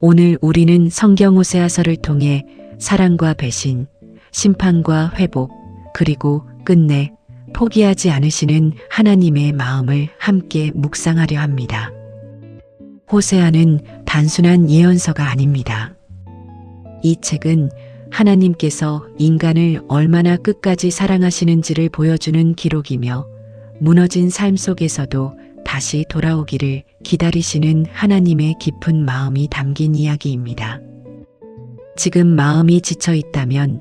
오늘 우리는 성경 호세아서를 통해 사랑과 배신, 심판과 회복, 그리고 끝내 포기하지 않으시는 하나님의 마음을 함께 묵상하려 합니다. 호세아는 단순한 예언서가 아닙니다. 이 책은 하나님께서 인간을 얼마나 끝까지 사랑하시는지를 보여주는 기록이며 무너진 삶 속에서도 다시 돌아오기를 기다리시는 하나님의 깊은 마음이 담긴 이야기입니다. 지금 마음이 지쳐 있다면,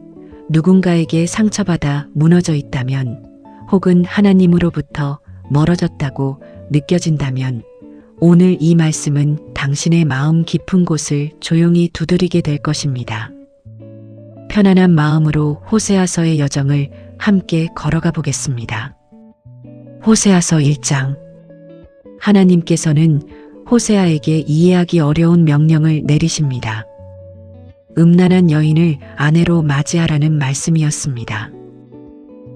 누군가에게 상처받아 무너져 있다면, 혹은 하나님으로부터 멀어졌다고 느껴진다면 오늘 이 말씀은 당신의 마음 깊은 곳을 조용히 두드리게 될 것입니다. 편안한 마음으로 호세아서의 여정을 함께 걸어가 보겠습니다. 호세아서 1장. 하나님께서는 호세아에게 이해하기 어려운 명령을 내리십니다. 음란한 여인을 아내로 맞이하라는 말씀이었습니다.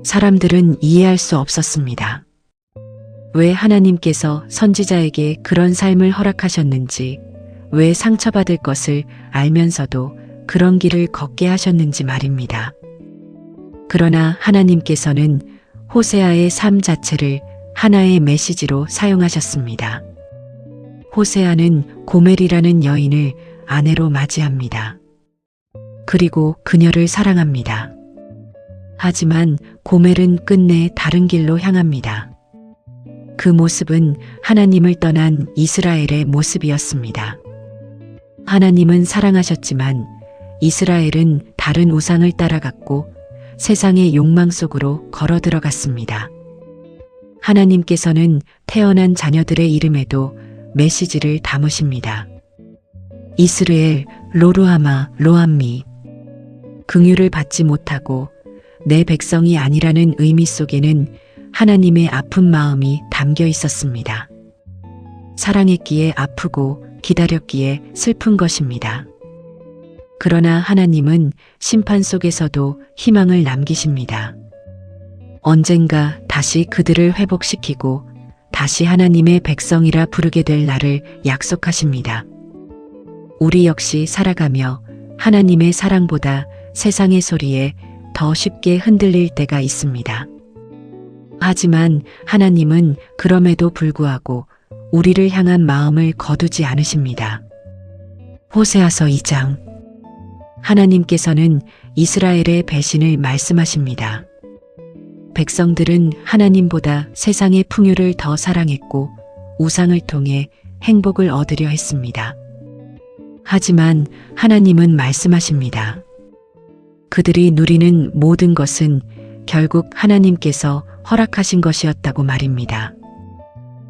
사람들은 이해할 수 없었습니다. 왜 하나님께서 선지자에게 그런 삶을 허락하셨는지, 왜 상처받을 것을 알면서도 그런 길을 걷게 하셨는지 말입니다. 그러나 하나님께서는 호세아의 삶 자체를 하나의 메시지로 사용하셨습니다. 호세아는 고멜이라는 여인을 아내로 맞이합니다. 그리고 그녀를 사랑합니다. 하지만 고멜은 끝내 다른 길로 향합니다. 그 모습은 하나님을 떠난 이스라엘의 모습이었습니다. 하나님은 사랑하셨지만 이스라엘은 다른 우상을 따라갔고 세상의 욕망 속으로 걸어 들어갔습니다. 하나님께서는 태어난 자녀들의 이름에도 메시지를 담으십니다. 이스르엘, 로루하마, 로암미. 긍휼을 받지 못하고 내 백성이 아니라는 의미 속에는 하나님의 아픈 마음이 담겨 있었습니다. 사랑했기에 아프고 기다렸기에 슬픈 것입니다. 그러나 하나님은 심판 속에서도 희망을 남기십니다. 언젠가 다시 그들을 회복시키고 다시 하나님의 백성이라 부르게 될 날을 약속하십니다. 우리 역시 살아가며 하나님의 사랑보다 세상의 소리에 더 쉽게 흔들릴 때가 있습니다. 하지만 하나님은 그럼에도 불구하고 우리를 향한 마음을 거두지 않으십니다. 호세아서 2장. 하나님께서는 이스라엘의 배신을 말씀하십니다. 백성들은 하나님보다 세상의 풍요를 더 사랑했고 우상을 통해 행복을 얻으려 했습니다. 하지만 하나님은 말씀하십니다. 그들이 누리는 모든 것은 결국 하나님께서 허락하신 것이었다고 말입니다.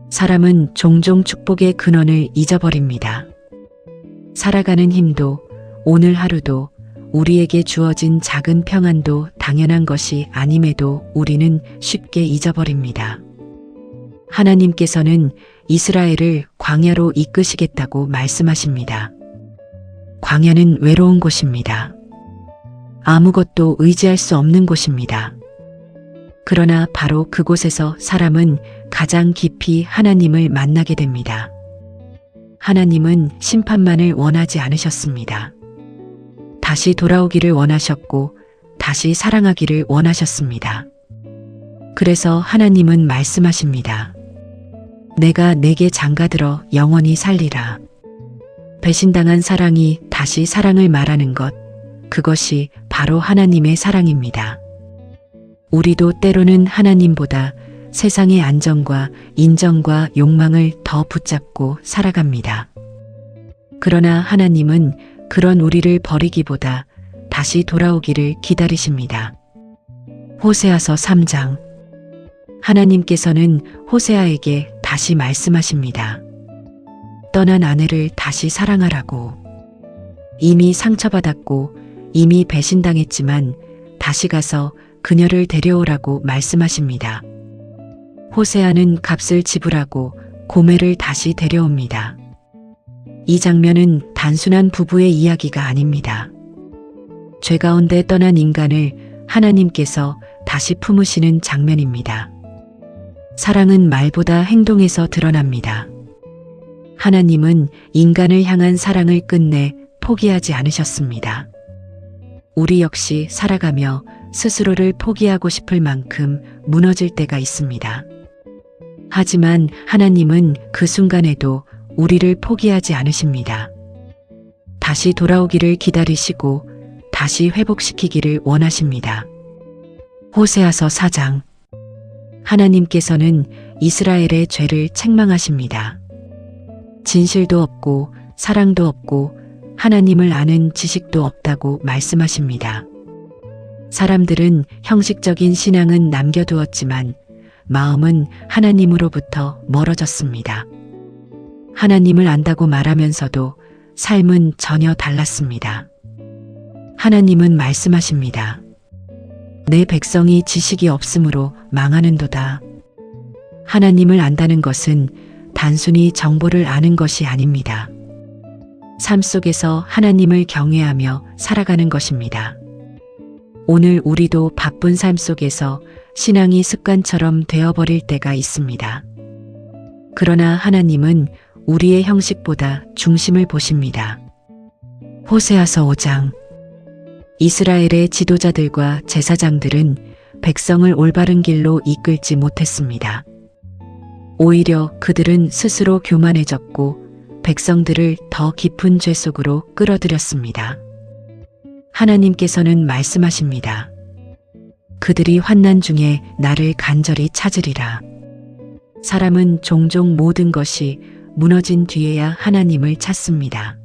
사람은 종종 축복의 근원을 잊어버립니다. 살아가는 힘도 오늘 하루도 우리에게 주어진 작은 평안도 당연한 것이 아님에도 우리는 쉽게 잊어버립니다. 하나님께서는 이스라엘을 광야로 이끄시겠다고 말씀하십니다. 광야는 외로운 곳입니다. 아무것도 의지할 수 없는 곳입니다. 그러나 바로 그곳에서 사람은 가장 깊이 하나님을 만나게 됩니다. 하나님은 심판만을 원하지 않으셨습니다. 다시 돌아오기를 원하셨고 다시 사랑하기를 원하셨습니다. 그래서 하나님은 말씀하십니다. 내가 내게 장가들어 영원히 살리라. 배신당한 사랑이 다시 사랑을 말하는 것, 그것이 바로 하나님의 사랑입니다. 우리도 때로는 하나님보다 세상의 안정과 인정과 욕망을 더 붙잡고 살아갑니다. 그러나 하나님은 그런 우리를 버리기보다 다시 돌아오기를 기다리십니다. 호세아서 3장. 하나님께서는 호세아에게 다시 말씀하십니다. 떠난 아내를 다시 사랑하라고. 이미 상처받았고 이미 배신당했지만 다시 가서 그녀를 데려오라고 말씀하십니다. 호세아는 값을 지불하고 고멜을 다시 데려옵니다. 이 장면은 단순한 부부의 이야기가 아닙니다. 죄 가운데 떠난 인간을 하나님께서 다시 품으시는 장면입니다. 사랑은 말보다 행동에서 드러납니다. 하나님은 인간을 향한 사랑을 끝내 포기하지 않으셨습니다. 우리 역시 살아가며 스스로를 포기하고 싶을 만큼 무너질 때가 있습니다. 하지만 하나님은 그 순간에도 우리를 포기하지 않으십니다. 다시 돌아오기를 기다리시고 다시 회복시키기를 원하십니다. 호세아서 4장. 하나님께서는 이스라엘의 죄를 책망하십니다. 진실도 없고 사랑도 없고 하나님을 아는 지식도 없다고 말씀하십니다. 사람들은 형식적인 신앙은 남겨두었지만 마음은 하나님으로부터 멀어졌습니다. 하나님을 안다고 말하면서도 삶은 전혀 달랐습니다. 하나님은 말씀하십니다. 내 백성이 지식이 없으므로 망하는도다. 하나님을 안다는 것은 단순히 정보를 아는 것이 아닙니다. 삶 속에서 하나님을 경외하며 살아가는 것입니다. 오늘 우리도 바쁜 삶 속에서 신앙이 습관처럼 되어버릴 때가 있습니다. 그러나 하나님은 우리의 형식보다 중심을 보십니다. 호세아서 5장. 이스라엘의 지도자들과 제사장들은 백성을 올바른 길로 이끌지 못했습니다. 오히려 그들은 스스로 교만해졌고 백성들을 더 깊은 죄 속으로 끌어들였습니다. 하나님께서는 말씀하십니다. 그들이 환난 중에 나를 간절히 찾으리라. 사람은 종종 모든 것이 무너진 뒤에야 하나님을 찾습니다.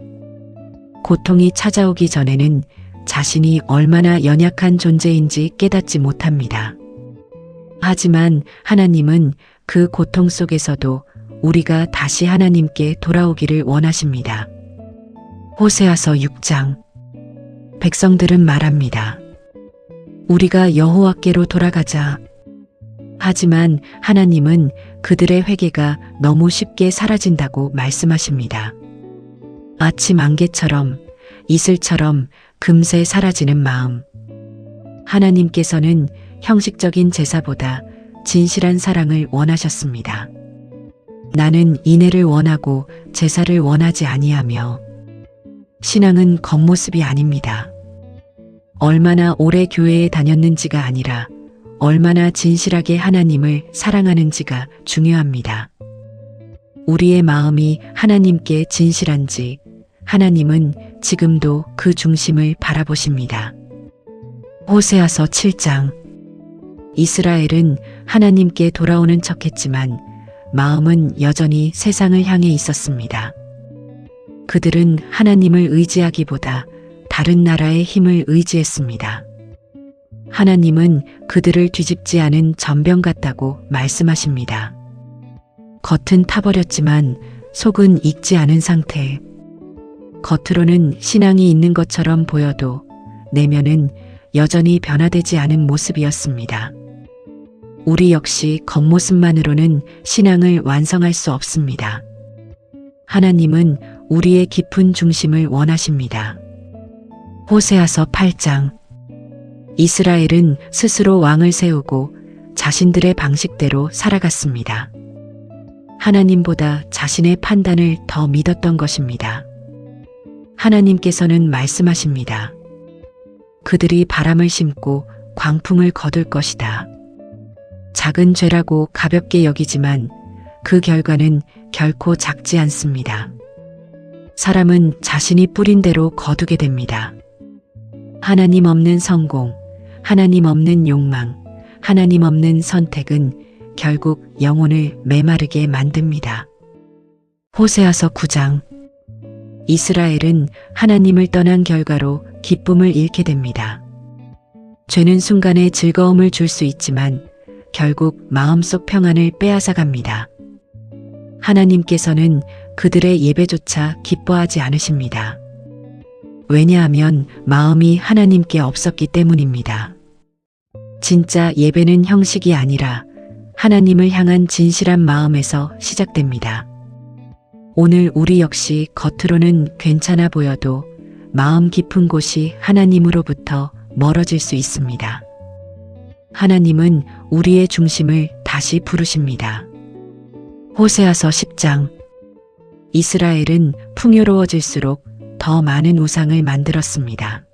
고통이 찾아오기 전에는 자신이 얼마나 연약한 존재인지 깨닫지 못합니다. 하지만 하나님은 그 고통 속에서도 우리가 다시 하나님께 돌아오기를 원하십니다. 호세아서 6장. 백성들은 말합니다. 우리가 여호와께로 돌아가자. 하지만 하나님은 그들의 회개가 너무 쉽게 사라진다고 말씀하십니다. 아침 안개처럼, 이슬처럼 금세 사라지는 마음. 하나님께서는 형식적인 제사보다 진실한 사랑을 원하셨습니다. 나는 인애를 원하고 제사를 원하지 아니하며. 신앙은 겉모습이 아닙니다. 얼마나 오래 교회에 다녔는지가 아니라 얼마나 진실하게 하나님을 사랑하는지가 중요합니다. 우리의 마음이 하나님께 진실한지 하나님은 지금도 그 중심을 바라보십니다. 호세아서 7장. 이스라엘은 하나님께 돌아오는 척했지만 마음은 여전히 세상을 향해 있었습니다. 그들은 하나님을 의지하기보다 다른 나라의 힘을 의지했습니다. 하나님은 그들을 뒤집지 않은 전병 같다고 말씀하십니다. 겉은 타버렸지만 속은 익지 않은 상태. 겉으로는 신앙이 있는 것처럼 보여도 내면은 여전히 변화되지 않은 모습이었습니다. 우리 역시 겉모습만으로는 신앙을 완성할 수 없습니다. 하나님은 우리의 깊은 중심을 원하십니다. 호세아서 8장. 이스라엘은 스스로 왕을 세우고 자신들의 방식대로 살아갔습니다. 하나님보다 자신의 판단을 더 믿었던 것입니다. 하나님께서는 말씀하십니다. 그들이 바람을 심고 광풍을 거둘 것이다. 작은 죄라고 가볍게 여기지만 그 결과는 결코 작지 않습니다. 사람은 자신이 뿌린 대로 거두게 됩니다. 하나님 없는 성공, 하나님 없는 욕망, 하나님 없는 선택은 결국 영혼을 메마르게 만듭니다. 호세아서 9장. 이스라엘은 하나님을 떠난 결과로 기쁨을 잃게 됩니다. 죄는 순간에 즐거움을 줄 수 있지만 결국 마음속 평안을 빼앗아갑니다. 하나님께서는 그들의 예배조차 기뻐하지 않으십니다. 왜냐하면 마음이 하나님께 없었기 때문입니다. 진짜 예배는 형식이 아니라 하나님을 향한 진실한 마음에서 시작됩니다. 오늘 우리 역시 겉으로는 괜찮아 보여도 마음 깊은 곳이 하나님으로부터 멀어질 수 있습니다. 하나님은 우리의 중심을 다시 부르십니다. 호세아서 10장. 이스라엘은 풍요로워질수록 더 많은 우상을 만들었습니다.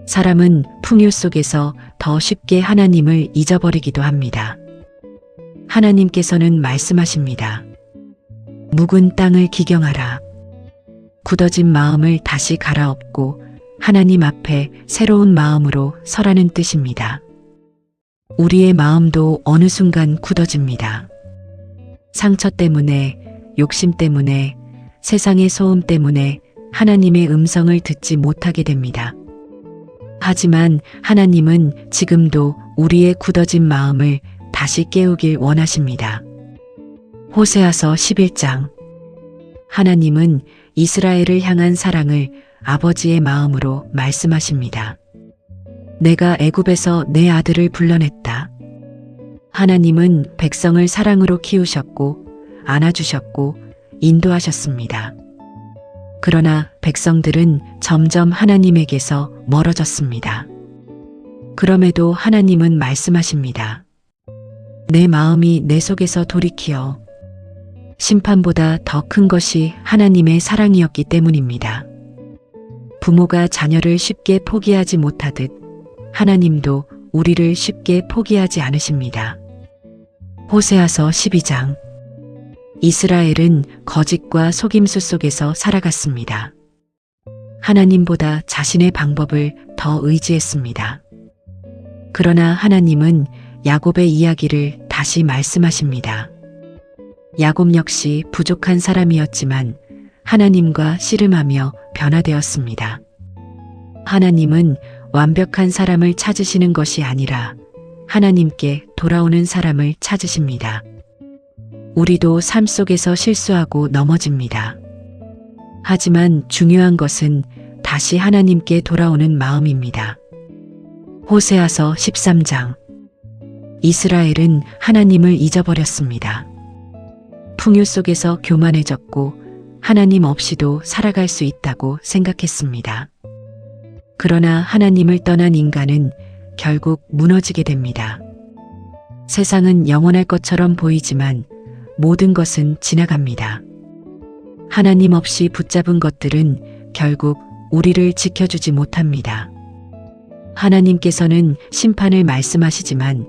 사람은 풍요 속에서 더 쉽게 하나님을 잊어버리기도 합니다. 하나님께서는 말씀하십니다. 묵은 땅을 기경하라. 굳어진 마음을 다시 갈아엎고 하나님 앞에 새로운 마음으로 서라는 뜻입니다. 우리의 마음도 어느 순간 굳어집니다. 상처 때문에, 욕심 때문에, 세상의 소음 때문에 하나님의 음성을 듣지 못하게 됩니다. 하지만 하나님은 지금도 우리의 굳어진 마음을 다시 깨우길 원하십니다. 호세아서 11장. 하나님은 이스라엘을 향한 사랑을 아버지의 마음으로 말씀하십니다. 내가 애굽에서 내 아들을 불러냈다. 하나님은 백성을 사랑으로 키우셨고 안아주셨고 인도하셨습니다. 그러나 백성들은 점점 하나님에게서 멀어졌습니다. 그럼에도 하나님은 말씀하십니다. 내 마음이 내 속에서 돌이키어. 심판보다 더 큰 것이 하나님의 사랑이었기 때문입니다. 부모가 자녀를 쉽게 포기하지 못하듯 하나님도 우리를 쉽게 포기하지 않으십니다. 호세아서 12장. 이스라엘은 거짓과 속임수 속에서 살아갔습니다. 하나님보다 자신의 방법을 더 의지했습니다. 그러나 하나님은 야곱의 이야기를 다시 말씀하십니다. 야곱 역시 부족한 사람이었지만 하나님과 씨름하며 변화되었습니다. 하나님은 완벽한 사람을 찾으시는 것이 아니라 하나님께 돌아오는 사람을 찾으십니다. 우리도 삶 속에서 실수하고 넘어집니다. 하지만 중요한 것은 다시 하나님께 돌아오는 마음입니다. 호세아서 13장. 이스라엘은 하나님을 잊어버렸습니다. 풍요 속에서 교만해졌고 하나님 없이도 살아갈 수 있다고 생각했습니다. 그러나 하나님을 떠난 인간은 결국 무너지게 됩니다. 세상은 영원할 것처럼 보이지만 모든 것은 지나갑니다. 하나님 없이 붙잡은 것들은 결국 우리를 지켜주지 못합니다. 하나님께서는 심판을 말씀하시지만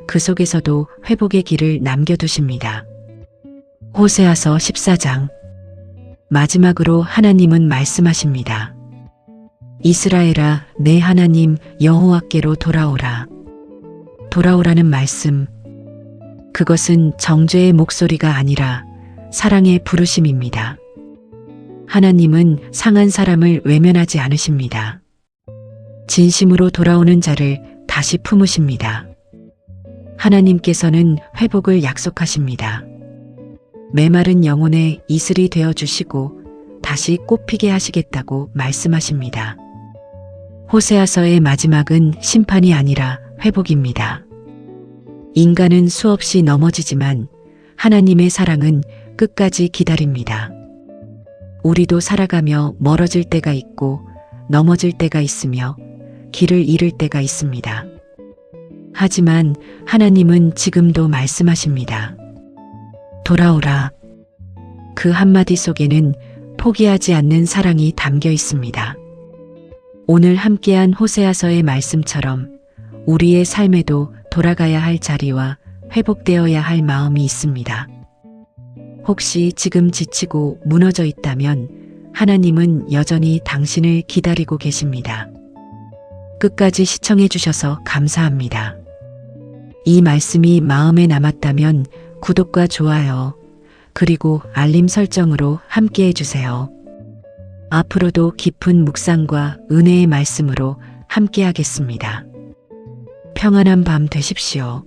그 속에서도 회복의 길을 남겨두십니다. 호세아서 14장. 마지막으로 하나님은 말씀하십니다. 이스라엘아, 내 하나님 여호와께로 돌아오라. 돌아오라는 말씀. 그것은 정죄의 목소리가 아니라 사랑의 부르심입니다. 하나님은 상한 사람을 외면하지 않으십니다. 진심으로 돌아오는 자를 다시 품으십니다. 하나님께서는 회복을 약속하십니다. 메마른 영혼에 이슬이 되어 주시고 다시 꽃피게 하시겠다고 말씀하십니다. 호세아서의 마지막은 심판이 아니라 회복입니다. 인간은 수없이 넘어지지만 하나님의 사랑은 끝까지 기다립니다. 우리도 살아가며 멀어질 때가 있고 넘어질 때가 있으며 길을 잃을 때가 있습니다. 하지만 하나님은 지금도 말씀하십니다. 돌아오라. 그 한마디 속에는 포기하지 않는 사랑이 담겨 있습니다. 오늘 함께한 호세아서의 말씀처럼 우리의 삶에도 돌아가야 할 자리와 회복되어야 할 마음이 있습니다. 혹시 지금 지치고 무너져 있다면 하나님은 여전히 당신을 기다리고 계십니다. 끝까지 시청해 주셔서 감사합니다. 이 말씀이 마음에 남았다면 구독과 좋아요, 그리고 알림 설정으로 함께 해주세요. 앞으로도 깊은 묵상과 은혜의 말씀으로 함께 하겠습니다. 평안한 밤 되십시오.